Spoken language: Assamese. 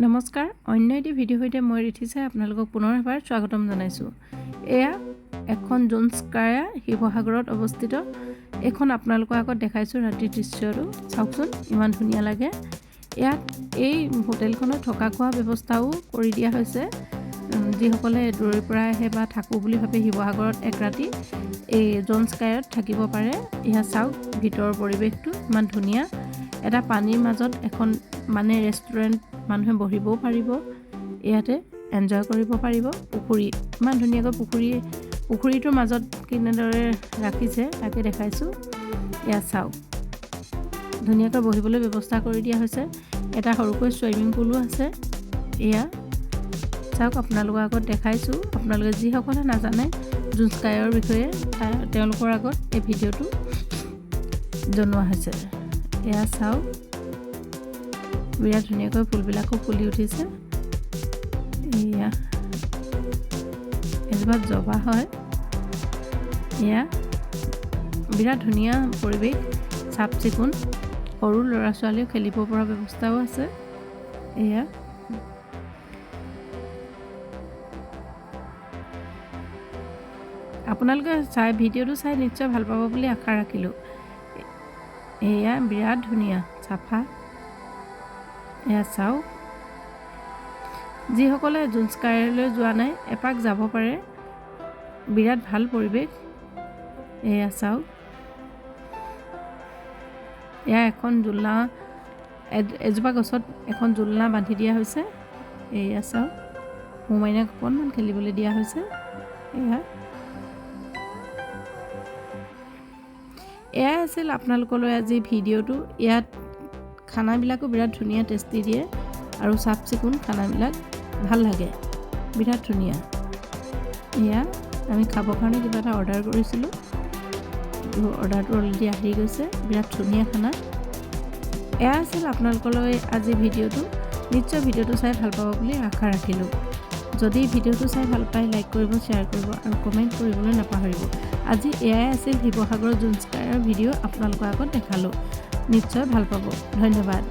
নমস্কাৰ অন্য এটি ভিডিঅ' হৈতে মই ৰিঠিছে আপোনালোকক পুনৰ এবাৰ স্বাগতম জনাইছোঁ। এয়া এখন জোনস্কায়া শিৱসাগৰত অৱস্থিত। এখন আপোনালোকৰ আগত দেখাইছোঁ ৰাতিৰ দৃশ্যটো। চাওকচোন ইমান ধুনীয়া লাগে। ইয়াত এই হোটেলখনত থকা খোৱা ব্যৱস্থাও কৰি দিয়া হৈছে। যিসকলে দূৰৰ পৰা আহে বা থাকোঁ বুলি ভাবে শিৱসাগৰত এক ৰাতি এই জোনস্কায়াত থাকিব পাৰে। এয়া চাওক ভিতৰৰ পৰিৱেশটো ইমান ধুনীয়া। এটা পানীৰ মাজত এখন মানে ৰেষ্টুৰেণ্ট মানুহে বহিবও পাৰিব, ইয়াতে এনজয় কৰিব পাৰিব। পুখুৰী ইমান ধুনীয়াকৈ পুখুৰীটোৰ মাজত কেনেদৰে ৰাখিছে তাকে দেখাইছোঁ। ইয়াত চাওক ধুনীয়াকৈ বহিবলৈ ব্যৱস্থা কৰি দিয়া হৈছে। এটা সৰুকৈ ছুইমিং পুলো আছে। এয়া চাওক আপোনালোকৰ আগত দেখাইছোঁ। আপোনালোকে যিসকলে নাজানে জোনস্কায়াৰ বিষয়ে তেওঁলোকৰ আগত এই ভিডিঅ'টো জনোৱা হৈছে। এয়া চাওক বিৰাট ধুনীয়াকৈ ফুলবিলাকো ফুলি উঠিছে। এয়া এজোপা জবা হয়। এয়া বিৰাট ধুনীয়া পৰিৱেশ, চাফ চিকুণ। সৰু ল'ৰা ছোৱালীও খেলিব পৰা ব্যৱস্থাও আছে। এয়া আপোনালোকে ভিডিঅ'টো চাই নিশ্চয় ভাল পাব বুলি আশা ৰাখিলোঁ। এয়া বিৰাট ধুনীয়া চাফা। এয়া চাওক যিসকলে জোনস্কায়ালৈ যোৱা নাই এপাক যাব পাৰে। বিৰাট ভাল পৰিৱেশ। এয়া চাওক এয়া এখন জোলনা, এজোপা গছত এখন জোলনা বান্ধি দিয়া হৈছে। এয়া চাওক মোমাইনাক অকণমান খেলিবলৈ দিয়া হৈছে। এয়াই আছিল আপোনালোকলৈ আজি ভিডিঅ'টো। ইয়াত খানাবিলাকো বিৰাট ধুনীয়া, টেষ্টি দিয়ে আৰু চাফ চিকুণ খানাবিলাক ভাল লাগে, বিৰাট ধুনীয়া। এয়া আমি খাবৰ কাৰণে কিবা এটা অৰ্ডাৰ কৰিছিলোঁ, অৰ্ডাৰটো অলৰেডি আহি গৈছে। বিৰাট ধুনীয়া খানা। এয়া আছিল আপোনালোকলৈ আজি ভিডিঅ'টো। নিশ্চয় ভিডিঅ'টো চাই ভাল পাব বুলি আশা ৰাখিলোঁ। যদি ভিডিঅ'টো চাই ভাল পায় লাইক কৰিব, শ্বেয়াৰ কৰিব আৰু কমেণ্ট কৰিবলৈ নাপাহৰিব। আজি এয়াই আছিল শিৱসাগৰৰ জোনস্কায়াৰ ভিডিঅ' আপোনালোকৰ আগত দেখালোঁ। নিশ্চয় ভাল পাব। ধন্যবাদ।